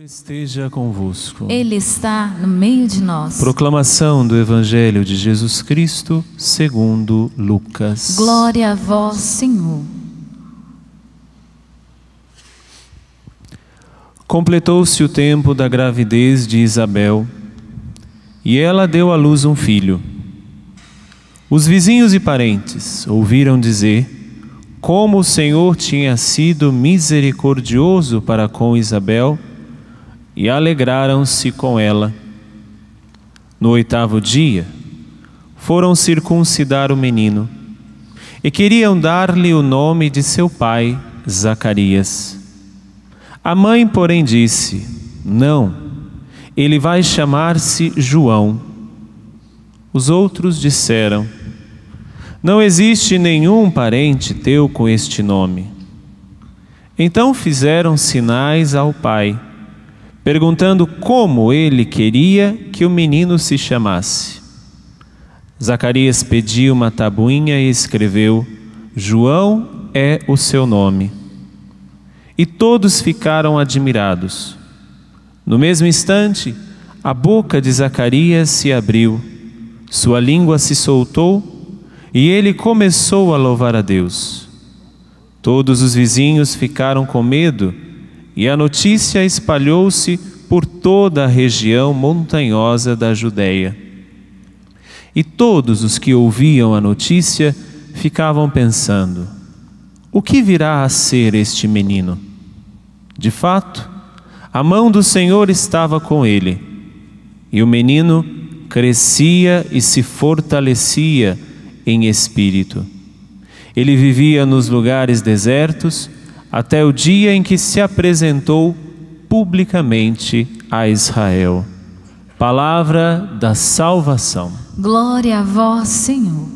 Esteja convosco. Ele está no meio de nós. Proclamação do Evangelho de Jesus Cristo segundo Lucas. Glória a vós, Senhor. Completou-se o tempo da gravidez de Isabel, e ela deu à luz um filho. Os vizinhos e parentes ouviram dizer como o Senhor tinha sido misericordioso para com Isabel, e alegraram-se com ela. No 8º dia, foram circuncidar o menino e queriam dar-lhe o nome de seu pai, Zacarias. A mãe, porém, disse: não, ele vai chamar-se João. Os outros disseram: não existe nenhum parente teu com este nome. Então fizeram sinais ao pai, perguntando como ele queria que o menino se chamasse. Zacarias pediu uma tabuinha e escreveu: João é o seu nome. E todos ficaram admirados. No mesmo instante, a boca de Zacarias se abriu, sua língua se soltou e ele começou a louvar a Deus. Todos os vizinhos ficaram com medo, e a notícia espalhou-se por toda a região montanhosa da Judeia. E todos os que ouviam a notícia ficavam pensando: o que virá a ser este menino? De fato, a mão do Senhor estava com ele, e o menino crescia e se fortalecia em espírito. Ele vivia nos lugares desertos, até o dia em que se apresentou publicamente a Israel. Palavra da salvação. Glória a vós, Senhor.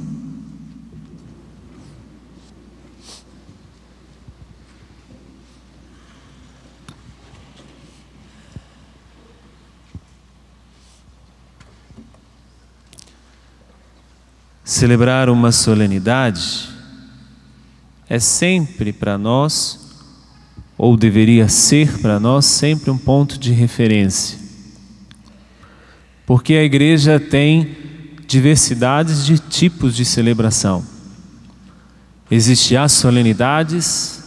Celebrar uma solenidade é sempre para nós, ou deveria ser para nós, sempre um ponto de referência. Porque a igreja tem diversidades de tipos de celebração. Existem as solenidades,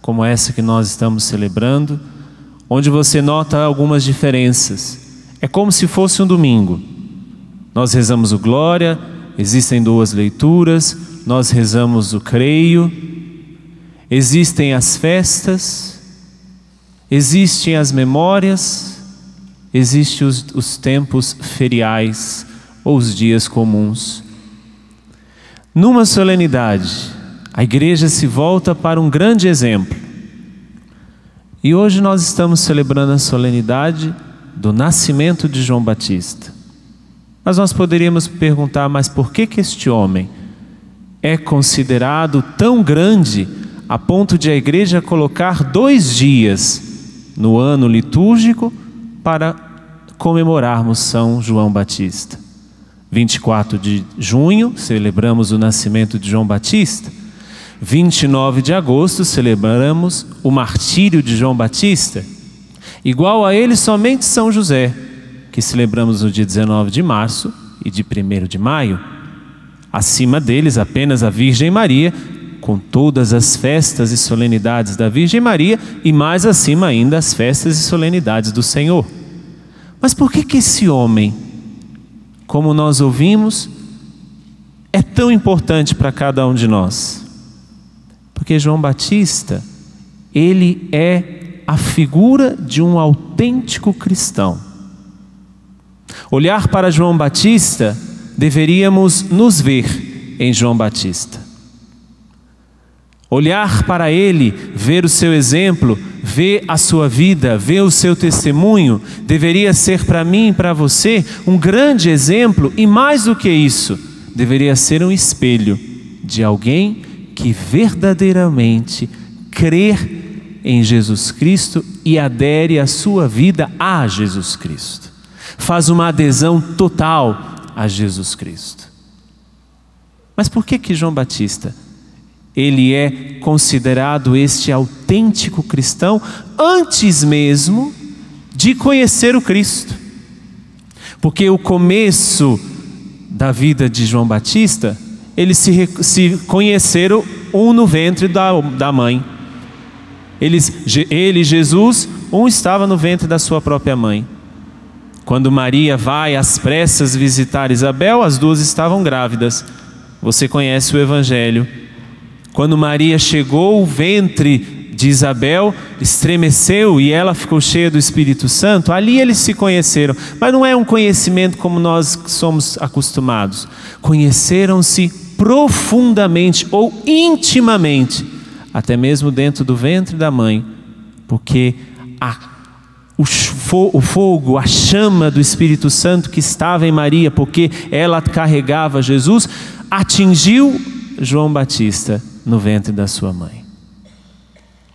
como essa que nós estamos celebrando, onde você nota algumas diferenças. É como se fosse um domingo. Nós rezamos o Glória, existem 2 leituras, nós rezamos o Creio, existem as festas, existem as memórias, existem os tempos feriais ou os dias comuns. Numa solenidade, a igreja se volta para um grande exemplo. E hoje nós estamos celebrando a solenidade do nascimento de João Batista. Mas nós poderíamos perguntar: mas por que este homem é considerado tão grande a ponto de a igreja colocar 2 dias no ano litúrgico para comemorarmos São João Batista? 24 de junho celebramos o nascimento de João Batista. 29 de agosto celebramos o martírio de João Batista. Igual a ele somente São José, que celebramos no dia 19 de março e de 1º de maio. Acima deles apenas a Virgem Maria, com todas as festas e solenidades da Virgem Maria, e mais acima ainda as festas e solenidades do Senhor. Mas por que esse homem, como nós ouvimos, é tão importante para cada um de nós? Porque João Batista, ele é a figura de um autêntico cristão. Olhar para João Batista, deveríamos nos ver em João Batista. Olhar para ele, ver o seu exemplo, ver a sua vida, ver o seu testemunho, deveria ser para mim e para você um grande exemplo, e mais do que isso, deveria ser um espelho de alguém que verdadeiramente crê em Jesus Cristo e adere a sua vida a Jesus Cristo. Faz uma adesão total a Jesus Cristo. Mas por que João Batista, ele é considerado este autêntico cristão antes mesmo de conhecer o Cristo. Porque o começo da vida de João Batista, eles se conheceram um no ventre da mãe. Ele e Jesus, um estava no ventre da sua própria mãe. Quando Maria vai às pressas visitar Isabel, as duas estavam grávidas. Você conhece o Evangelho. Quando Maria chegou, o ventre de Isabel estremeceu e ela ficou cheia do Espírito Santo. Ali eles se conheceram, mas não é um conhecimento como nós somos acostumados. Conheceram-se profundamente ou intimamente, até mesmo dentro do ventre da mãe, porque o fogo, a chama do Espírito Santo que estava em Maria, porque ela carregava Jesus, atingiu João Batista no ventre da sua mãe.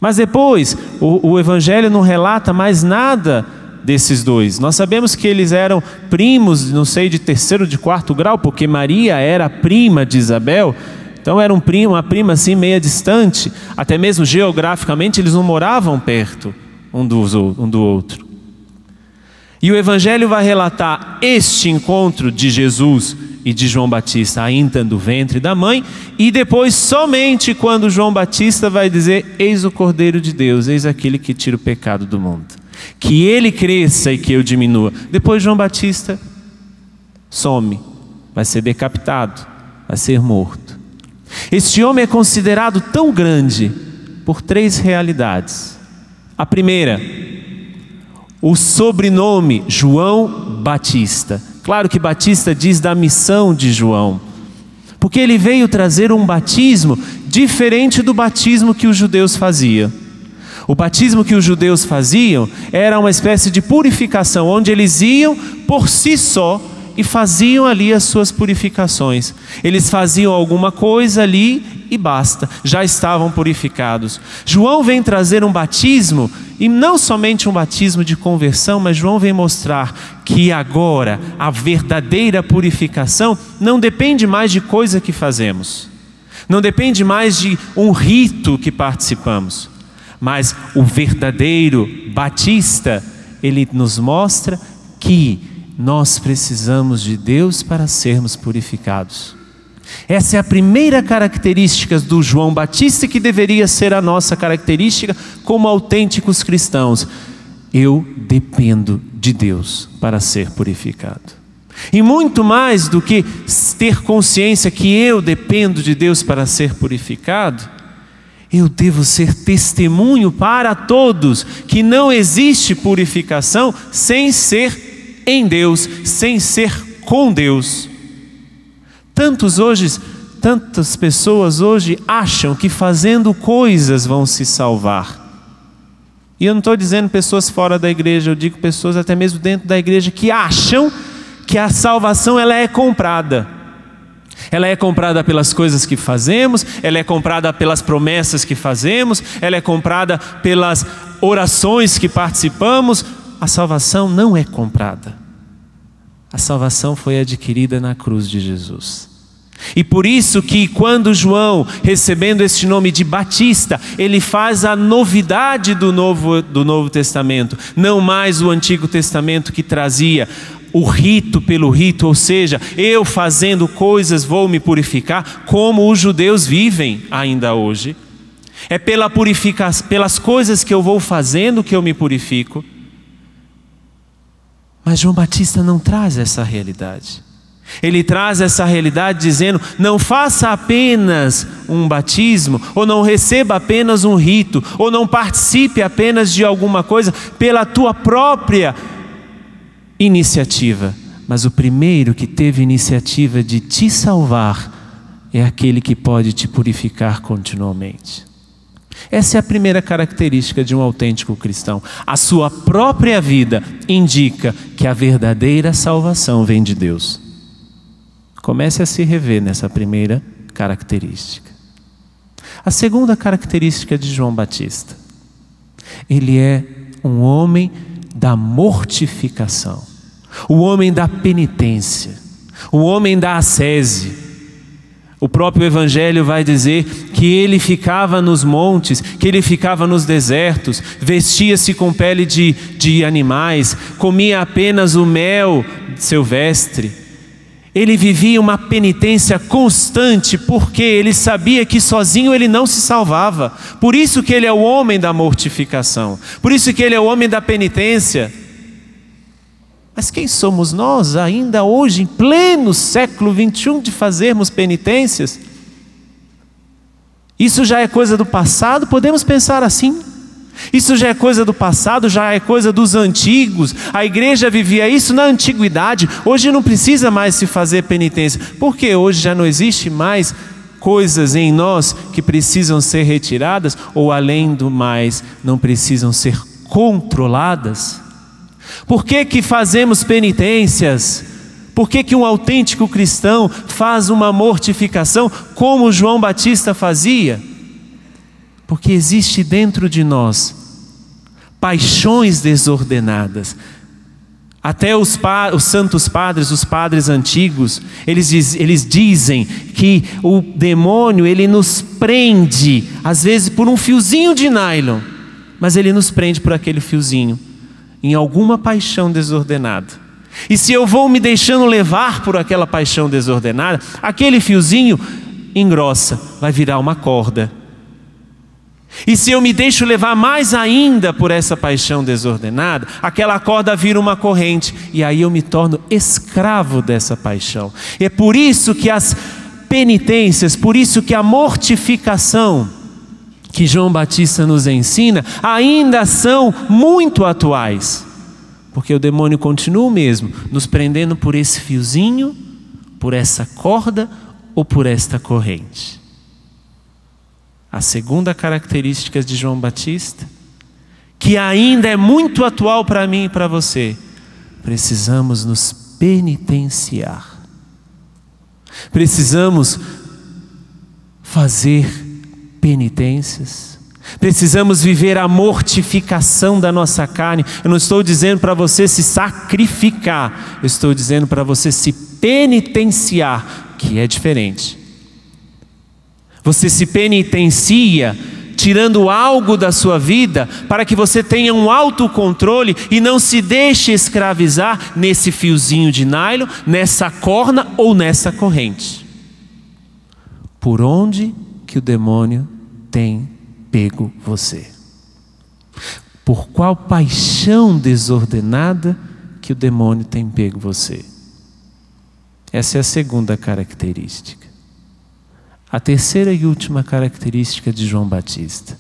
Mas depois, o Evangelho não relata mais nada desses dois. Nós sabemos que eles eram primos, não sei, de terceiro, de quarto grau, porque Maria era prima de Isabel. Então era uma prima assim meia distante. Até mesmo geograficamente eles não moravam perto um do outro. E o Evangelho vai relatar este encontro de Jesus e de João Batista ainda do ventre da mãe, e depois somente quando João Batista vai dizer: eis o Cordeiro de Deus, eis aquele que tira o pecado do mundo, que ele cresça e que eu diminua. Depois João Batista some, vai ser decapitado, vai ser morto. Este homem é considerado tão grande por três realidades. A primeira, o sobrenome João Batista. Claro que Batista diz da missão de João, porque ele veio trazer um batismo diferente do batismo que os judeus faziam. O batismo que os judeus faziam era uma espécie de purificação, onde eles iam por si só e faziam ali as suas purificações. Eles faziam alguma coisa ali e basta, já estavam purificados. João vem trazer um batismo, e não somente um batismo de conversão, mas João vem mostrar que agora a verdadeira purificação não depende mais de coisa que fazemos, não depende mais de um rito que participamos, mas o verdadeiro batista, ele nos mostra que nós precisamos de Deus para sermos purificados. Essa é a primeira característica do João Batista, que deveria ser a nossa característica como autênticos cristãos. Eu dependo de Deus para ser purificado. E muito mais do que ter consciência que eu dependo de Deus para ser purificado, eu devo ser testemunho para todos que não existe purificação sem ser em Deus, sem ser com Deus. Tantas pessoas hoje acham que fazendo coisas vão se salvar. E eu não estou dizendo pessoas fora da igreja, eu digo pessoas até mesmo dentro da igreja que acham que a salvação ela é comprada. Ela é comprada pelas coisas que fazemos, ela é comprada pelas promessas que fazemos, ela é comprada pelas orações que participamos. A salvação não é comprada. A salvação foi adquirida na cruz de Jesus. E por isso que quando João, recebendo este nome de Batista, ele faz a novidade do Novo Testamento, não mais o Antigo Testamento que trazia o rito pelo rito, ou seja, eu fazendo coisas vou me purificar, como os judeus vivem ainda hoje. É pelas coisas que eu vou fazendo que eu me purifico. Mas João Batista não traz essa realidade. Ele traz essa realidade dizendo: não faça apenas um batismo, ou não receba apenas um rito, ou não participe apenas de alguma coisa pela tua própria iniciativa. Mas o primeiro que teve iniciativa de te salvar é aquele que pode te purificar continuamente. Essa é a primeira característica de um autêntico cristão. A sua própria vida indica que a verdadeira salvação vem de Deus. Comece a se rever nessa primeira característica. A segunda característica de João Batista: ele é um homem da mortificação, o homem da penitência, o homem da ascese. O próprio Evangelho vai dizer que ele ficava nos montes, que ele ficava nos desertos, vestia-se com pele de animais, comia apenas o mel silvestre. Ele vivia uma penitência constante, porque ele sabia que sozinho ele não se salvava. Por isso que ele é o homem da mortificação, por isso que ele é o homem da penitência. Mas quem somos nós ainda hoje, em pleno século XXI, de fazermos penitências? Isso já é coisa do passado, podemos pensar assim. Isso já é coisa do passado, já é coisa dos antigos. A igreja vivia isso na antiguidade. Hoje não precisa mais se fazer penitência, porque hoje já não existe mais coisas em nós que precisam ser retiradas, ou além do mais, não precisam ser controladas. Por que que fazemos penitências? Por que que um autêntico cristão faz uma mortificação como João Batista fazia? Porque existe dentro de nós paixões desordenadas. Até os santos padres, os padres antigos, eles dizem que o demônio, ele nos prende, às vezes por um fiozinho de nylon, mas ele nos prende por aquele fiozinho, em alguma paixão desordenada. E se eu vou me deixando levar por aquela paixão desordenada, aquele fiozinho engrossa, vai virar uma corda. E se eu me deixo levar mais ainda por essa paixão desordenada, aquela corda vira uma corrente, e aí eu me torno escravo dessa paixão. E é por isso que as penitências, por isso que a mortificação que João Batista nos ensina, ainda são muito atuais. Porque o demônio continua o mesmo, nos prendendo por esse fiozinho, por essa corda ou por esta corrente. A segunda característica de João Batista, que ainda é muito atual para mim e para você, precisamos nos penitenciar. Precisamos fazer penitências, precisamos viver a mortificação da nossa carne. Eu não estou dizendo para você se sacrificar, eu estou dizendo para você se penitenciar, que é diferente. Você se penitencia tirando algo da sua vida para que você tenha um autocontrole e não se deixe escravizar nesse fiozinho de nylon, nessa corna ou nessa corrente. Por onde que o demônio tem pego você? Por qual paixão desordenada que o demônio tem pego você? Essa é a segunda característica. A terceira e última característica de João Batista: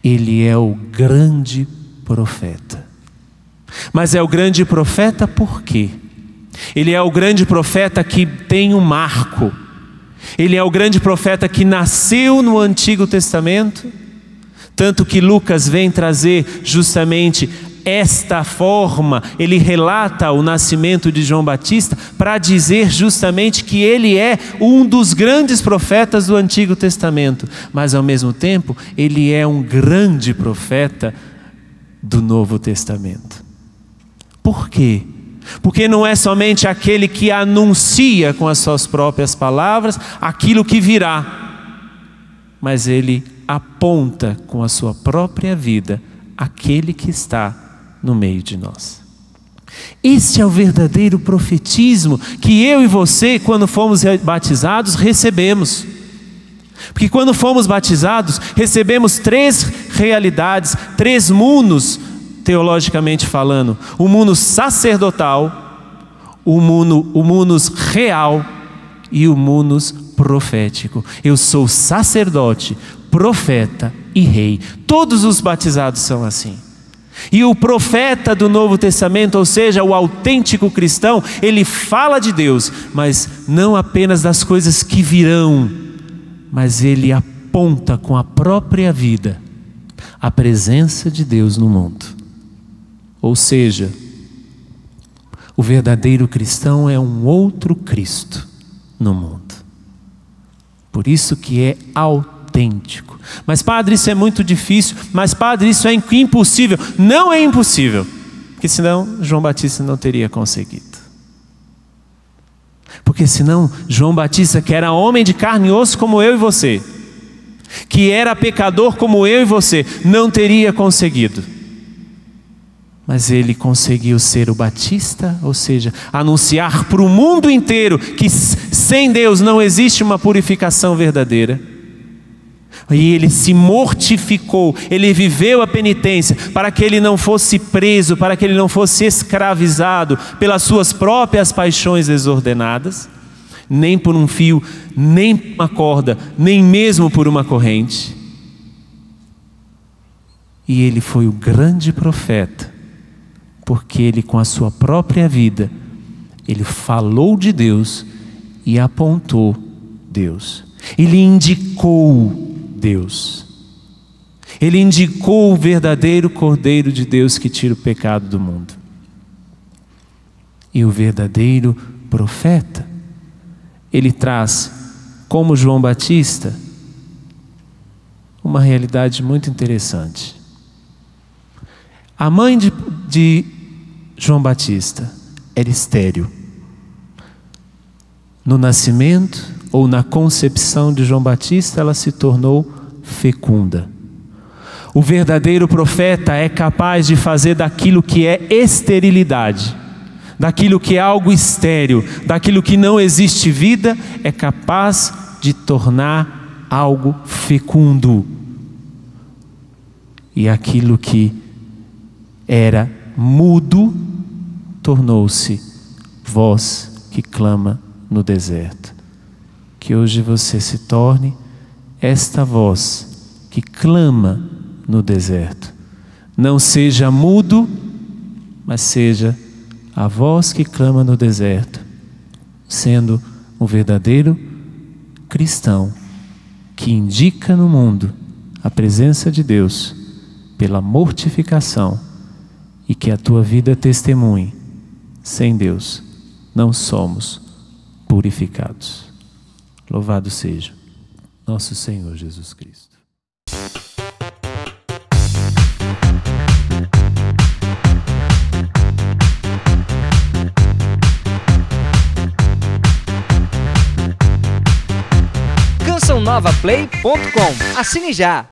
ele é o grande profeta. Mas é o grande profeta por quê? Ele é o grande profeta que tem um marco. Ele é o grande profeta que nasceu no Antigo Testamento, tanto que Lucas vem trazer justamente esta forma, ele relata o nascimento de João Batista para dizer justamente que ele é um dos grandes profetas do Antigo Testamento, mas ao mesmo tempo ele é um grande profeta do Novo Testamento. Por quê? Porque não é somente aquele que anuncia com as suas próprias palavras aquilo que virá, mas ele aponta com a sua própria vida aquele que está no meio de nós. Esse é o verdadeiro profetismo que eu e você, quando fomos batizados, recebemos. Porque quando fomos batizados, recebemos três realidades, três mundos, teologicamente falando: o mundo sacerdotal, o munus real e o munus profético. Eu sou sacerdote, profeta e rei. Todos os batizados são assim. E o profeta do Novo Testamento, ou seja, o autêntico cristão, ele fala de Deus, mas não apenas das coisas que virão, mas ele aponta com a própria vida a presença de Deus no mundo. Ou seja, o verdadeiro cristão é um outro Cristo no mundo. Por isso que é autêntico. Mas padre, isso é muito difícil. Mas padre, isso é impossível. Não é impossível, porque senão João Batista não teria conseguido. Porque senão João Batista, que era homem de carne e osso como eu e você, que era pecador como eu e você, não teria conseguido. Mas ele conseguiu ser o Batista, ou seja, anunciar para o mundo inteiro que sem Deus não existe uma purificação verdadeira. E ele se mortificou, ele viveu a penitência para que ele não fosse preso, para que ele não fosse escravizado pelas suas próprias paixões desordenadas, nem por um fio, nem por uma corda, nem mesmo por uma corrente. E ele foi o grande profeta, porque ele, com a sua própria vida, ele falou de Deus e apontou Deus. Ele indicou Deus. Ele indicou o verdadeiro Cordeiro de Deus que tira o pecado do mundo. E o verdadeiro profeta, ele traz, como João Batista, uma realidade muito interessante. A mãe de João Batista era estéril. No nascimento ou na concepção de João Batista, ela se tornou fecunda. O verdadeiro profeta é capaz de fazer daquilo que é esterilidade, daquilo que é algo estéril, daquilo que não existe vida, é capaz de tornar algo fecundo. E aquilo que era mudo tornou-se voz que clama no deserto. Que hoje você se torne esta voz que clama no deserto. Não seja mudo, mas seja a voz que clama no deserto, sendo um verdadeiro cristão que indica no mundo a presença de Deus pela mortificação, e que a tua vida testemunhe: sem Deus não somos purificados. Louvado seja nosso Senhor Jesus Cristo. CançãoNovaPlay.com. Assine já!